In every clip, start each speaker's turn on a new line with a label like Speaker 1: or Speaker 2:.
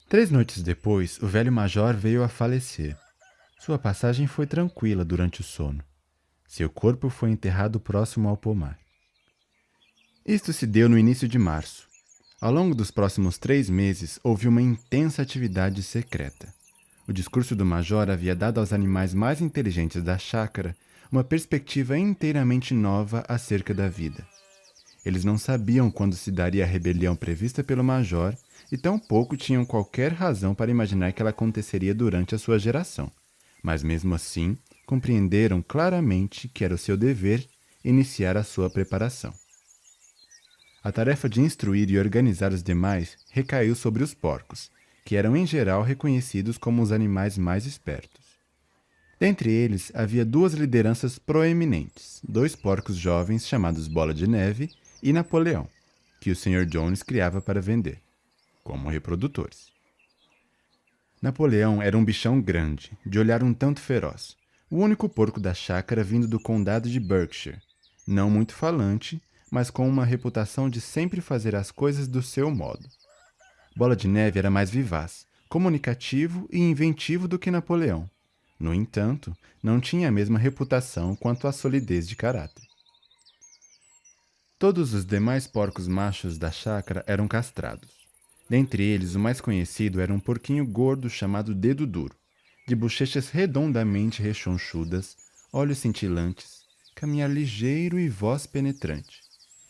Speaker 1: 3 noites depois, o velho major veio a falecer. Sua passagem foi tranquila durante o sono. Seu corpo foi enterrado próximo ao pomar. Isto se deu no início de março. Ao longo dos próximos 3 meses, houve uma intensa atividade secreta. O discurso do major havia dado aos animais mais inteligentes da chácara uma perspectiva inteiramente nova acerca da vida. Eles não sabiam quando se daria a rebelião prevista pelo major e tampouco tinham qualquer razão para imaginar que ela aconteceria durante a sua geração. Mas mesmo assim, compreenderam claramente que era o seu dever iniciar a sua preparação. A tarefa de instruir e organizar os demais recaiu sobre os porcos, que eram em geral reconhecidos como os animais mais espertos. Dentre eles, havia 2 lideranças proeminentes, 2 porcos jovens chamados Bola de Neve e Napoleão, que o Sr. Jones criava para vender, como reprodutores. Napoleão era um bichão grande, de olhar um tanto feroz, o único porco da chácara vindo do condado de Berkshire, não muito falante, mas com uma reputação de sempre fazer as coisas do seu modo. Bola de Neve era mais vivaz, comunicativo e inventivo do que Napoleão. No entanto, não tinha a mesma reputação quanto a solidez de caráter. Todos os demais porcos machos da chácara eram castrados. Dentre eles, o mais conhecido era um porquinho gordo chamado Dedo Duro, de bochechas redondamente rechonchudas, olhos cintilantes, caminhar ligeiro e voz penetrante.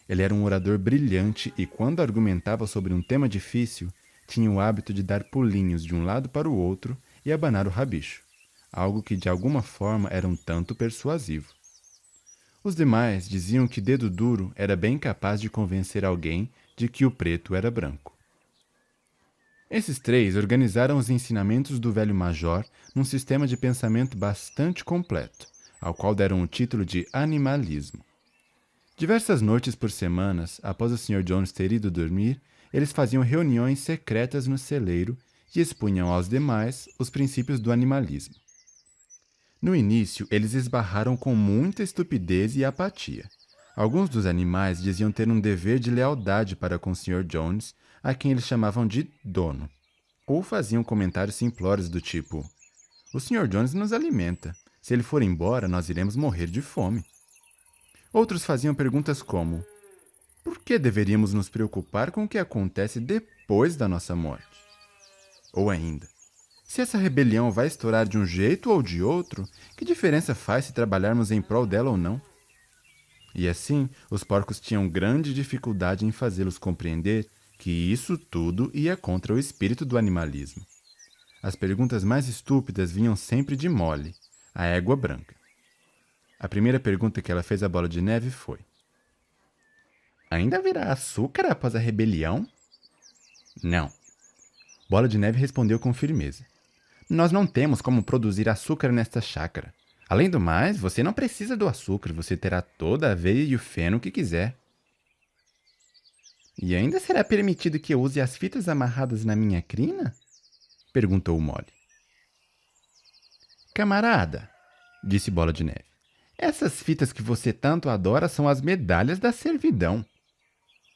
Speaker 1: Ele era um orador brilhante e, quando argumentava sobre um tema difícil, tinha o hábito de dar pulinhos de um lado para o outro e abanar o rabicho, algo que de alguma forma era um tanto persuasivo. Os demais diziam que Dedo Duro era bem capaz de convencer alguém de que o preto era branco. Esses 3 organizaram os ensinamentos do velho major num sistema de pensamento bastante completo, ao qual deram o título de animalismo. Diversas noites por semanas, após o Sr. Jones ter ido dormir, eles faziam reuniões secretas no celeiro e expunham aos demais os princípios do animalismo. No início, eles esbarraram com muita estupidez e apatia. Alguns dos animais diziam ter um dever de lealdade para com o Sr. Jones, a quem eles chamavam de dono, ou faziam comentários simplórios do tipo: "O Sr. Jones nos alimenta. Se ele for embora, nós iremos morrer de fome." Outros faziam perguntas como: por que deveríamos nos preocupar com o que acontece depois da nossa morte? Ou ainda: se essa rebelião vai estourar de um jeito ou de outro, que diferença faz se trabalharmos em prol dela ou não? E assim, os porcos tinham grande dificuldade em fazê-los compreender que isso tudo ia contra o espírito do animalismo. As perguntas mais estúpidas vinham sempre de Molly, a égua branca. A primeira pergunta que ela fez à Bola de Neve foi: ainda haverá açúcar após a rebelião? Não. Bola de Neve respondeu com firmeza: nós não temos como produzir açúcar nesta chácara. Além do mais, você não precisa do açúcar, você terá toda a aveia e o feno que quiser. E ainda será permitido que eu use as fitas amarradas na minha crina? Perguntou Molly. Camarada, disse Bola de Neve, essas fitas que você tanto adora são as medalhas da servidão.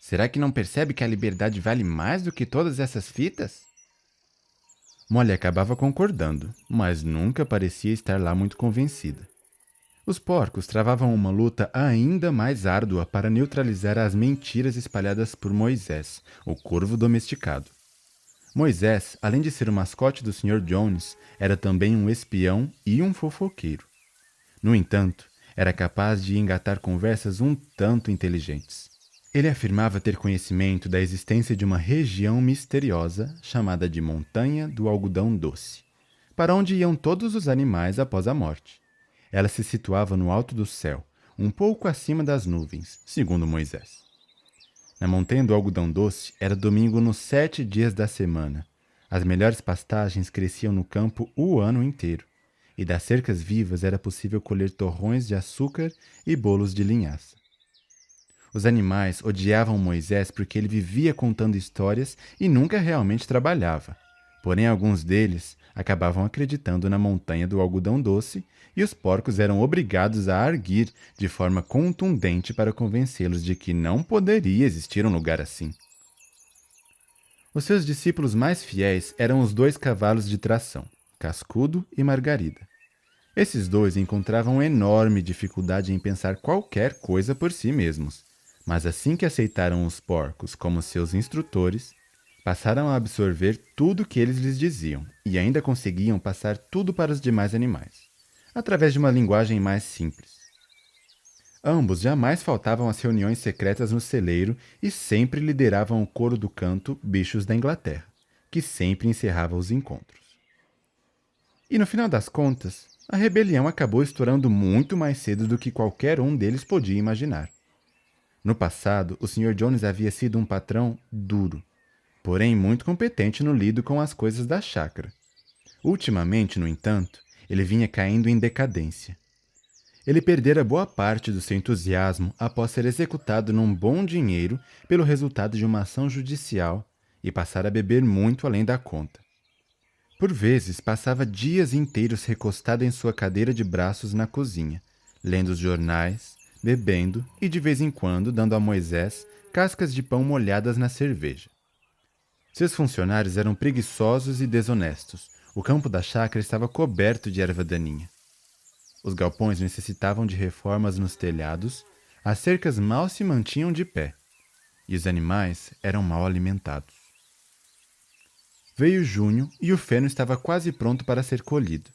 Speaker 1: Será que não percebe que a liberdade vale mais do que todas essas fitas? Molly acabava concordando, mas nunca parecia estar lá muito convencida. Os porcos travavam uma luta ainda mais árdua para neutralizar as mentiras espalhadas por Moisés, o corvo domesticado. Moisés, além de ser o mascote do Sr. Jones, era também um espião e um fofoqueiro. No entanto, era capaz de engatar conversas um tanto inteligentes. Ele afirmava ter conhecimento da existência de uma região misteriosa chamada de Montanha do Algodão Doce, para onde iam todos os animais após a morte. Ela se situava no alto do céu, um pouco acima das nuvens, segundo Moisés. Na Montanha do Algodão Doce era domingo nos 7 dias da semana. As melhores pastagens cresciam no campo o ano inteiro, e das cercas vivas era possível colher torrões de açúcar e bolos de linhaça. Os animais odiavam Moisés porque ele vivia contando histórias e nunca realmente trabalhava. Porém, alguns deles acabavam acreditando na Montanha do Algodão Doce e os porcos eram obrigados a arguir de forma contundente para convencê-los de que não poderia existir um lugar assim. Os seus discípulos mais fiéis eram os 2 cavalos de tração, Cascudo e Margarida. Esses dois encontravam enorme dificuldade em pensar qualquer coisa por si mesmos, mas assim que aceitaram os porcos como seus instrutores, passaram a absorver tudo que eles lhes diziam e ainda conseguiam passar tudo para os demais animais, através de uma linguagem mais simples. Ambos jamais faltavam às reuniões secretas no celeiro e sempre lideravam o coro do canto Bichos da Inglaterra, que sempre encerrava os encontros. E no final das contas, a rebelião acabou estourando muito mais cedo do que qualquer um deles podia imaginar. No passado, o Sr. Jones havia sido um patrão duro, porém muito competente no lido com as coisas da chácara. Ultimamente, no entanto, ele vinha caindo em decadência. Ele perdera boa parte do seu entusiasmo após ser executado num bom dinheiro pelo resultado de uma ação judicial e passara a beber muito além da conta. Por vezes, passava dias inteiros recostado em sua cadeira de braços na cozinha, lendo os jornais, bebendo e, de vez em quando, dando a Moisés cascas de pão molhadas na cerveja. Seus funcionários eram preguiçosos e desonestos. O campo da chácara estava coberto de erva daninha. Os galpões necessitavam de reformas nos telhados, as cercas mal se mantinham de pé, e os animais eram mal alimentados. Veio junho e o feno estava quase pronto para ser colhido.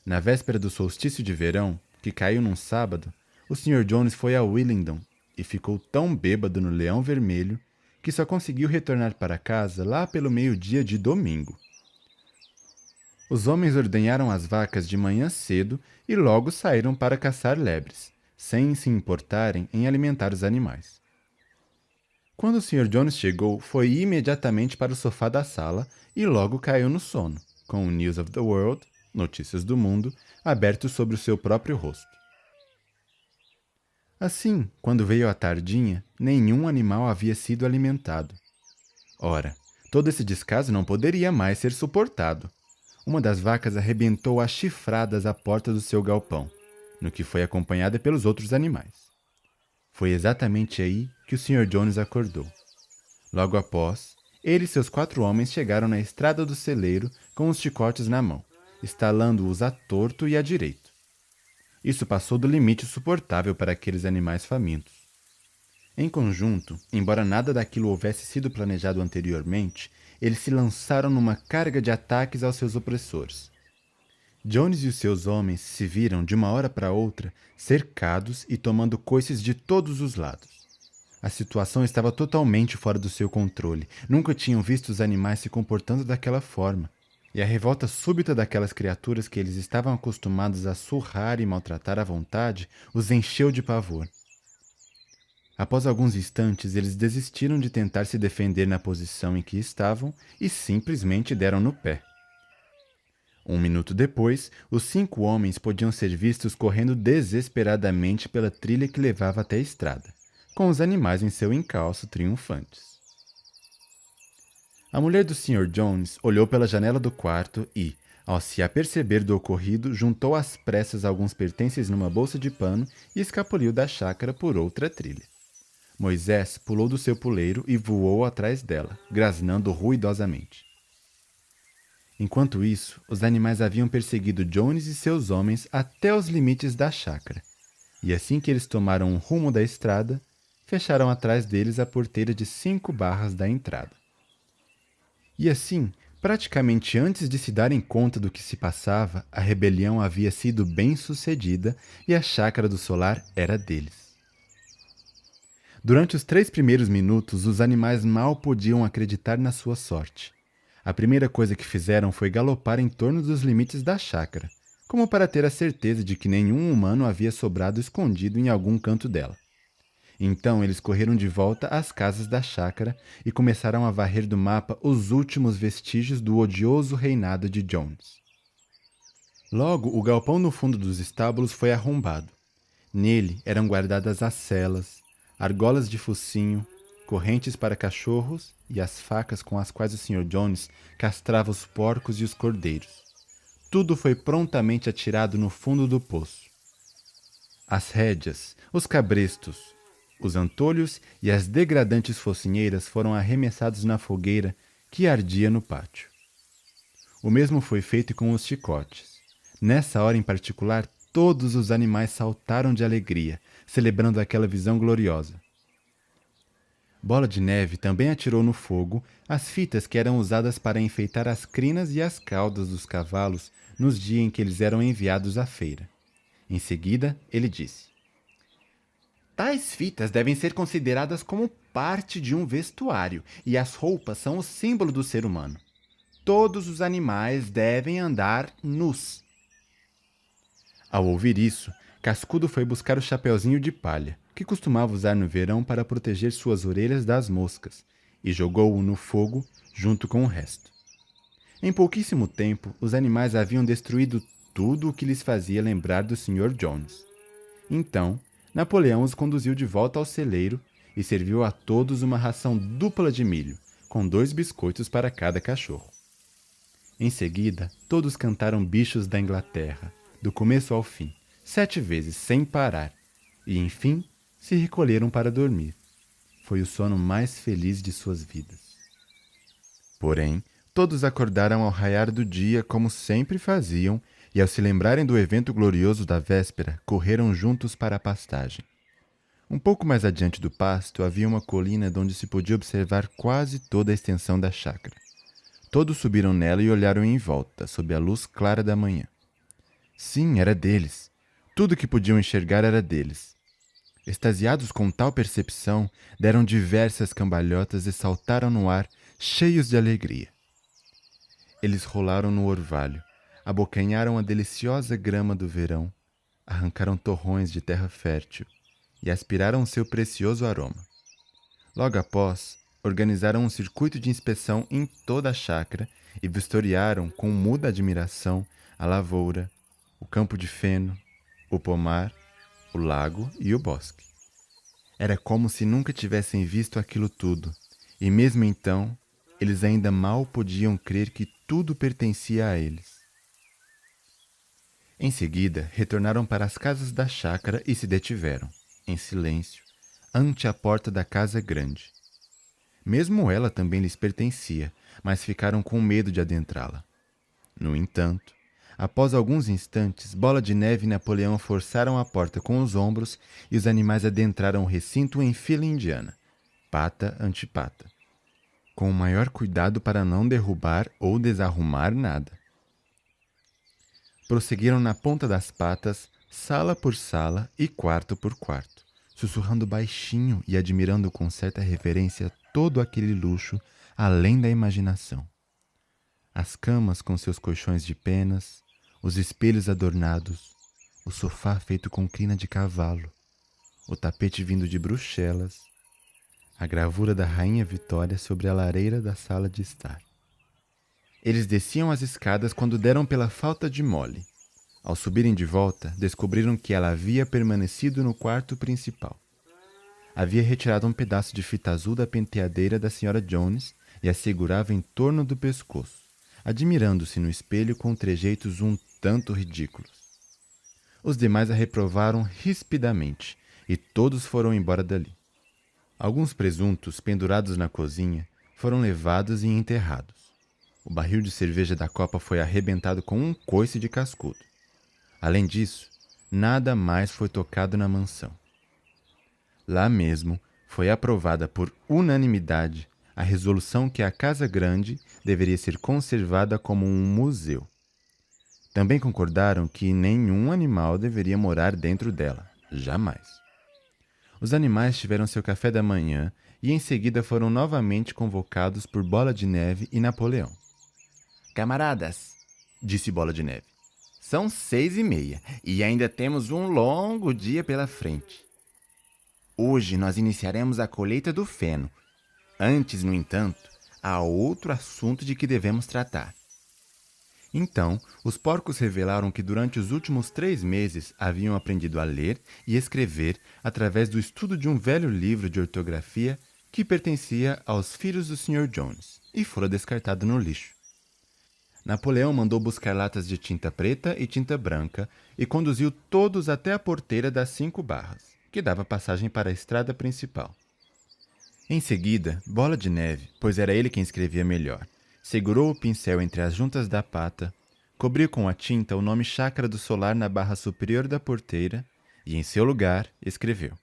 Speaker 1: Na véspera do solstício de verão, que caiu num sábado, o Sr. Jones foi a Willingdon e ficou tão bêbado no Leão Vermelho que só conseguiu retornar para casa lá pelo meio-dia de domingo. Os homens ordenharam as vacas de manhã cedo e logo saíram para caçar lebres, sem se importarem em alimentar os animais. Quando o Sr. Jones chegou, foi imediatamente para o sofá da sala e logo caiu no sono, com o News of the World, Notícias do Mundo, aberto sobre o seu próprio rosto. Assim, quando veio a tardinha, nenhum animal havia sido alimentado. Ora, todo esse descaso não poderia mais ser suportado. Uma das vacas arrebentou a chifradas à porta do seu galpão, no que foi acompanhada pelos outros animais. Foi exatamente aí que o Sr. Jones acordou. Logo após, ele e seus 4 homens chegaram na estrada do celeiro com os chicotes na mão, estalando-os à torto e à direito. Isso passou do limite suportável para aqueles animais famintos. Em conjunto, embora nada daquilo houvesse sido planejado anteriormente, eles se lançaram numa carga de ataques aos seus opressores. Jones e os seus homens se viram, de uma hora para outra, cercados e tomando coices de todos os lados. A situação estava totalmente fora do seu controle. Nunca tinham visto os animais se comportando daquela forma. E a revolta súbita daquelas criaturas que eles estavam acostumados a surrar e maltratar à vontade os encheu de pavor. Após alguns instantes, eles desistiram de tentar se defender na posição em que estavam e simplesmente deram no pé. 1 minuto depois, os 5 homens podiam ser vistos correndo desesperadamente pela trilha que levava até a estrada, com os animais em seu encalço triunfantes. A mulher do Sr. Jones olhou pela janela do quarto e, ao se aperceber do ocorrido, juntou às pressas alguns pertences numa bolsa de pano e escapuliu da chácara por outra trilha. Moisés pulou do seu puleiro e voou atrás dela, grasnando ruidosamente. Enquanto isso, os animais haviam perseguido Jones e seus homens até os limites da chácara, e assim que eles tomaram o rumo da estrada, fecharam atrás deles a porteira de 5 barras da entrada. E assim, praticamente antes de se darem conta do que se passava, a rebelião havia sido bem sucedida e a chácara do solar era deles. Durante os 3 primeiros minutos, os animais mal podiam acreditar na sua sorte. A primeira coisa que fizeram foi galopar em torno dos limites da chácara, como para ter a certeza de que nenhum humano havia sobrado escondido em algum canto dela. Então eles correram de volta às casas da chácara e começaram a varrer do mapa os últimos vestígios do odioso reinado de Jones. Logo, o galpão no fundo dos estábulos foi arrombado. Nele eram guardadas as celas, argolas de focinho, correntes para cachorros e as facas com as quais o Sr. Jones castrava os porcos e os cordeiros. Tudo foi prontamente atirado no fundo do poço. As rédeas, os cabrestos, os antolhos e as degradantes focinheiras foram arremessados na fogueira que ardia no pátio. O mesmo foi feito com os chicotes. Nessa hora em particular, todos os animais saltaram de alegria, celebrando aquela visão gloriosa. Bola de Neve também atirou no fogo as fitas que eram usadas para enfeitar as crinas e as caudas dos cavalos nos dias em que eles eram enviados à feira. Em seguida, ele disse: tais fitas devem ser consideradas como parte de um vestuário, e as roupas são o símbolo do ser humano. Todos os animais devem andar nus. Ao ouvir isso, Cascudo foi buscar o chapeuzinho de palha, que costumava usar no verão para proteger suas orelhas das moscas, e jogou-o no fogo junto com o resto. Em pouquíssimo tempo, os animais haviam destruído tudo o que lhes fazia lembrar do Sr. Jones. Então, Napoleão os conduziu de volta ao celeiro e serviu a todos uma ração dupla de milho, com 2 biscoitos para cada cachorro. Em seguida, todos cantaram Bichos da Inglaterra, do começo ao fim, 7 vezes, sem parar, e, enfim, se recolheram para dormir. Foi o sono mais feliz de suas vidas. Porém, todos acordaram ao raiar do dia, como sempre faziam, e ao se lembrarem do evento glorioso da véspera, correram juntos para a pastagem. Um pouco mais adiante do pasto havia uma colina donde se podia observar quase toda a extensão da chácara. Todos subiram nela e olharam em volta, sob a luz clara da manhã. Sim, era deles. Tudo que podiam enxergar era deles. Extasiados com tal percepção, deram diversas cambalhotas e saltaram no ar, cheios de alegria. Eles rolaram no orvalho, abocanharam a deliciosa grama do verão, arrancaram torrões de terra fértil e aspiraram seu precioso aroma. Logo após, organizaram um circuito de inspeção em toda a chácara e vistoriaram com muda admiração a lavoura, o campo de feno, o pomar, o lago e o bosque. Era como se nunca tivessem visto aquilo tudo, e mesmo então, eles ainda mal podiam crer que tudo pertencia a eles. Em seguida, retornaram para as casas da chácara e se detiveram, em silêncio, ante a porta da casa grande. Mesmo ela também lhes pertencia, mas ficaram com medo de adentrá-la. No entanto, após alguns instantes, Bola de Neve e Napoleão forçaram a porta com os ombros e os animais adentraram o recinto em fila indiana, pata ante pata, com o maior cuidado para não derrubar ou desarrumar nada. Prosseguiram na ponta das patas, sala por sala e quarto por quarto, sussurrando baixinho e admirando com certa reverência todo aquele luxo além da imaginação. As camas com seus colchões de penas, os espelhos adornados, o sofá feito com crina de cavalo, o tapete vindo de Bruxelas, a gravura da Rainha Vitória sobre a lareira da sala de estar. Eles desciam as escadas quando deram pela falta de Molly. Ao subirem de volta, descobriram que ela havia permanecido no quarto principal. Havia retirado um pedaço de fita azul da penteadeira da Sra. Jones e a segurava em torno do pescoço, admirando-se no espelho com trejeitos um tanto ridículos. Os demais a reprovaram rispidamente e todos foram embora dali. Alguns presuntos pendurados na cozinha foram levados e enterrados. O barril de cerveja da copa foi arrebentado com um coice de Cascudo. Além disso, nada mais foi tocado na mansão. Lá mesmo, foi aprovada por unanimidade a resolução que a Casa Grande deveria ser conservada como um museu. Também concordaram que nenhum animal deveria morar dentro dela, jamais. Os animais tiveram seu café da manhã e em seguida foram novamente convocados por Bola de Neve e Napoleão. Camaradas, disse Bola de Neve, são 6:30 e ainda temos um longo dia pela frente. Hoje nós iniciaremos a colheita do feno. Antes, no entanto, há outro assunto de que devemos tratar. Então, os porcos revelaram que durante os últimos 3 meses haviam aprendido a ler e escrever através do estudo de um velho livro de ortografia que pertencia aos filhos do Sr. Jones e fora descartado no lixo. Napoleão mandou buscar latas de tinta preta e tinta branca e conduziu todos até a porteira das 5 barras, que dava passagem para a estrada principal. Em seguida, Bola de Neve, pois era ele quem escrevia melhor, segurou o pincel entre as juntas da pata, cobriu com a tinta o nome Chácara do Solar na barra superior da porteira e, em seu lugar, escreveu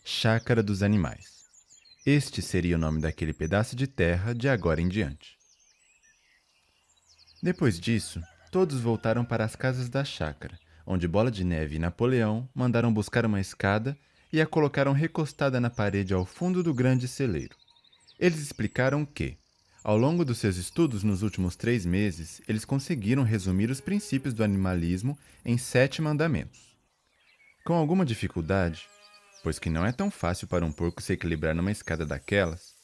Speaker 1: Chácara dos Animais. Este seria o nome daquele pedaço de terra de agora em diante. Depois disso, todos voltaram para as casas da chácara, onde Bola de Neve e Napoleão mandaram buscar uma escada e a colocaram recostada na parede ao fundo do grande celeiro. Eles explicaram que, ao longo dos seus estudos nos últimos 3 meses, eles conseguiram resumir os princípios do animalismo em 7 mandamentos. Com alguma dificuldade, pois que não é tão fácil para um porco se equilibrar numa escada daquelas,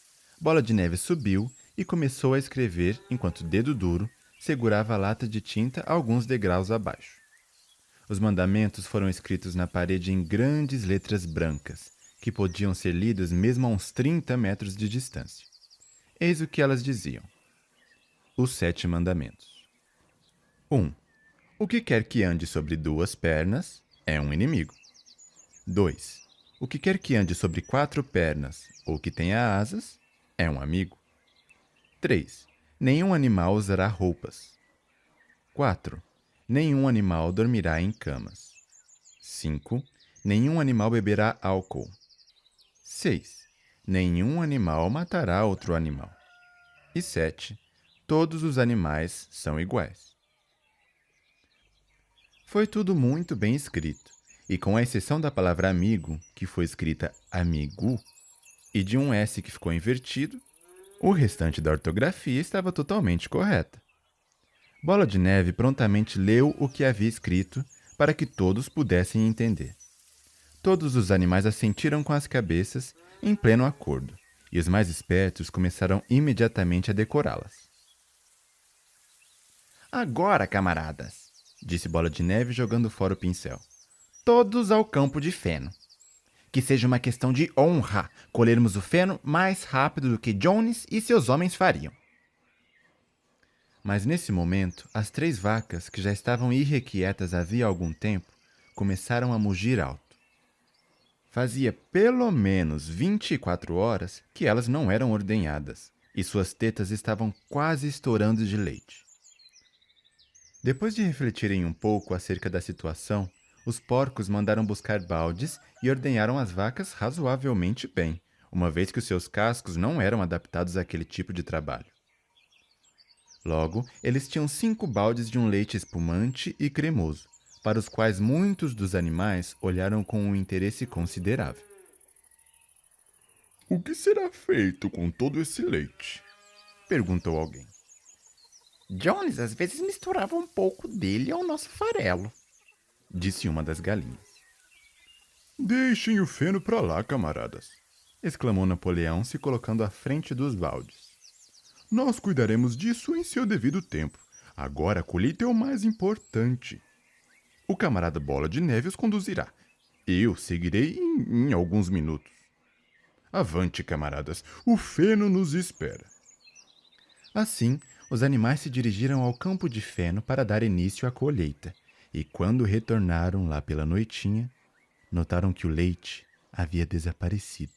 Speaker 1: Bola de Neve subiu e começou a escrever enquanto Dedo Duro segurava a lata de tinta alguns degraus abaixo. Os mandamentos foram escritos na parede em grandes letras brancas, que podiam ser lidas mesmo a uns 30 metros de distância. Eis o que elas diziam. Os 7 mandamentos. 1. O que quer que ande sobre 2 pernas é um inimigo. 2. O que quer que ande sobre 4 pernas ou que tenha asas é um amigo. 3. Nenhum animal usará roupas. 4. Nenhum animal dormirá em camas. 5. Nenhum animal beberá álcool. 6. Nenhum animal matará outro animal. E 7. Todos os animais são iguais. Foi tudo muito bem escrito, e com a exceção da palavra amigo, que foi escrita amigu, e de um S que ficou invertido, o restante da ortografia estava totalmente correta. Bola de Neve prontamente leu o que havia escrito para que todos pudessem entender. Todos os animais assentiram com as cabeças em pleno acordo, e os mais espertos começaram imediatamente a decorá-las. Agora, camaradas, disse Bola de Neve jogando fora o pincel. Todos ao campo de feno. Que seja uma questão de honra colhermos o feno mais rápido do que Jones e seus homens fariam. Mas nesse momento, as 3 vacas, que já estavam irrequietas havia algum tempo, começaram a mugir alto. Fazia pelo menos 24 horas que elas não eram ordenhadas, e suas tetas estavam quase estourando de leite. Depois de refletirem um pouco acerca da situação, os porcos mandaram buscar baldes e ordenharam as vacas razoavelmente bem, uma vez que os seus cascos não eram adaptados àquele tipo de trabalho. Logo, eles tinham 5 baldes de um leite espumante e cremoso, para os quais muitos dos animais olharam com um interesse considerável.
Speaker 2: O que será feito com todo esse leite?
Speaker 1: Perguntou alguém.
Speaker 3: Jones às vezes misturava um pouco dele ao nosso farelo,
Speaker 1: disse uma das galinhas.
Speaker 2: Deixem o feno pra lá, camaradas,
Speaker 1: exclamou Napoleão, se colocando à frente dos baldes.
Speaker 2: Nós cuidaremos disso em seu devido tempo. Agora a colheita é o mais importante. O camarada Bola de Neve os conduzirá. Eu seguirei em alguns minutos. Avante, camaradas, o feno nos espera.
Speaker 1: Assim, os animais se dirigiram ao campo de feno para dar início à colheita, e quando retornaram lá pela noitinha, notaram que o leite havia desaparecido.